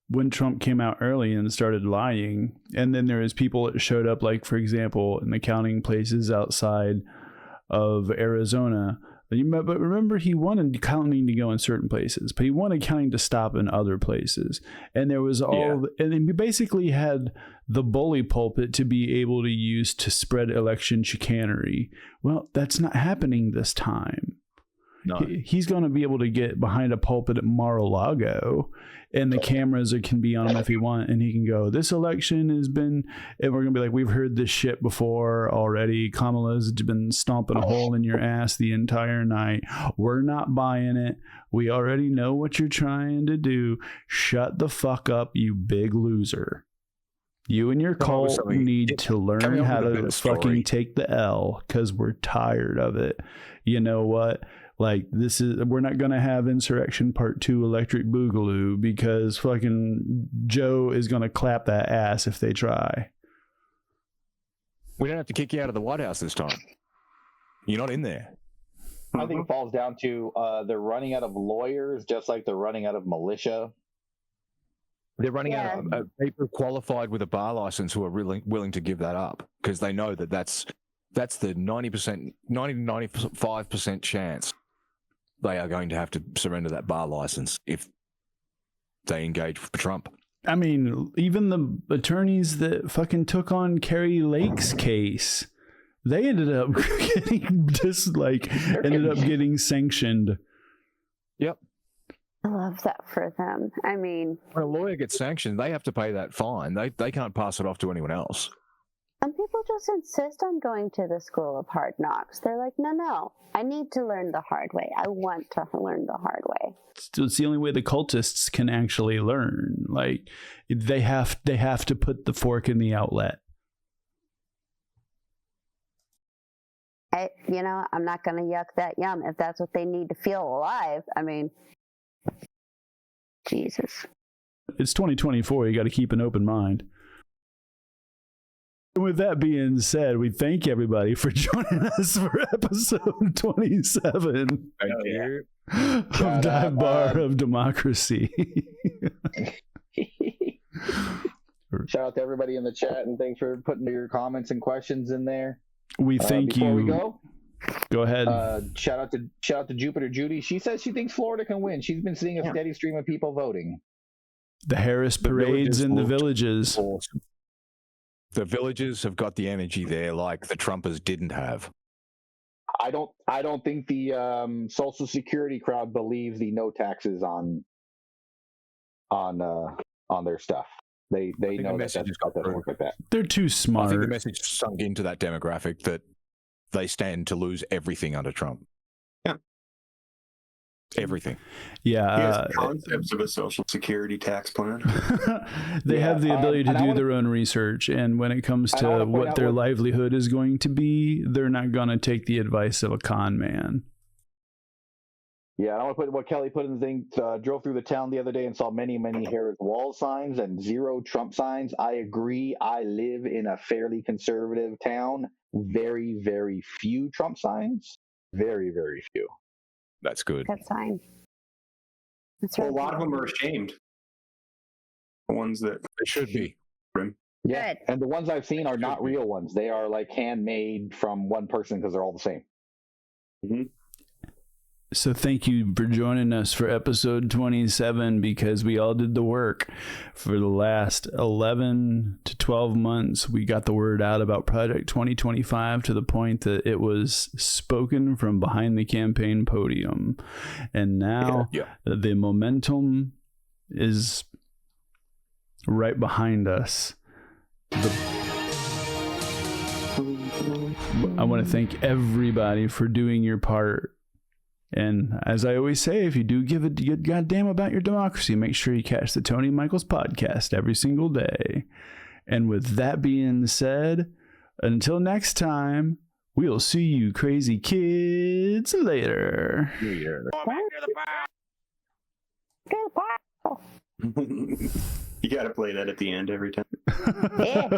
when Trump came out early and started lying. And then there was people that showed up, like, for example, in the counting places outside of Arizona. But remember, he wanted counting to go in certain places, but he wanted counting to stop in other places. And there was and then we basically had the bully pulpit to be able to use to spread election chicanery. Well, that's not happening this time. No. He's going to be able to get behind a pulpit at Mar-a-Lago, and the cameras can be on him if he wants, and he can go, this election has been, and we're going to be like, we've heard this shit before already. Kamala's been stomping a hole in your ass the entire night. We're not buying it. We already know what you're trying to do. Shut the fuck up, you big loser. You and your cult need to learn how to fucking take the L, because we're tired of it. You know what? Like, we're not going to have Insurrection Part 2 Electric Boogaloo, because fucking Joe is going to clap that ass if they try. We don't have to kick you out of the White House this time. You're not in there. I think it falls down to they're running out of lawyers, just like they're running out of militia. They're running out of people qualified with a bar license who are really willing to give that up, because they know that that's the 90 to 95% chance they are going to have to surrender that bar license if they engage with Trump. I mean, even the attorneys that fucking took on Carrie Lake's case, they ended up getting sanctioned. Yep. I love that for them. I mean, when a lawyer gets sanctioned, they have to pay that fine. They can't pass it off to anyone else. Some people people just insist on going to the school of hard knocks. They're like, no, I need to learn the hard way. I want to learn the hard way. It's the only way the cultists can actually learn. Like, they have to put the fork in the outlet. I'm not going to yuck that yum if that's what they need to feel alive. I mean, Jesus. It's 2024. You got to keep an open mind. With that being said, we thank everybody for joining us for episode 27 Thank you. of Dive Bar of DeMOCKracy. Shout out to everybody in the chat, and thanks for putting your comments and questions in there. We thank before you. We go ahead. Shout out to Jupiter Judy. She says she thinks Florida can win. She's been seeing a steady stream of people voting. The Harris parades in the villages. Awesome. The villages have got the energy there like the Trumpers didn't have. I don't think the Social Security crowd believes the no taxes on their stuff. They know that doesn't work like that. They're too smart. I think the message sunk into that demographic that they stand to lose everything under Trump. Yeah. Everything. Yeah. He has concepts of a Social Security tax plan. They have the ability to do their own research. And when it comes to what their livelihood is going to be, they're not going to take the advice of a con man. Yeah, I want to put what Kelly put in the thing. Drove through the town the other day and saw many Harris wall signs and 0 Trump signs. I agree. I live in a fairly conservative town. Very, very few Trump signs. Very, very few. That's good. Good sign. That's Well, right. a lot of them are ashamed. The ones that They should be. Yeah, Good. and the ones I've seen are not real ones. They are like handmade from one person because they're all the same. Mm-hmm. So thank you for joining us for episode 27, because we all did the work. For the last 11 to 12 months, we got the word out about Project 2025 to the point that it was spoken from behind the campaign podium. And now the momentum is right behind us. I want to thank everybody for doing your part. And as I always say, if you do give a good goddamn about your democracy, make sure you catch the Tony Michaels podcast every single day. And with that being said, until next time, we'll see you crazy kids later. You got to play that at the end every time. Yeah.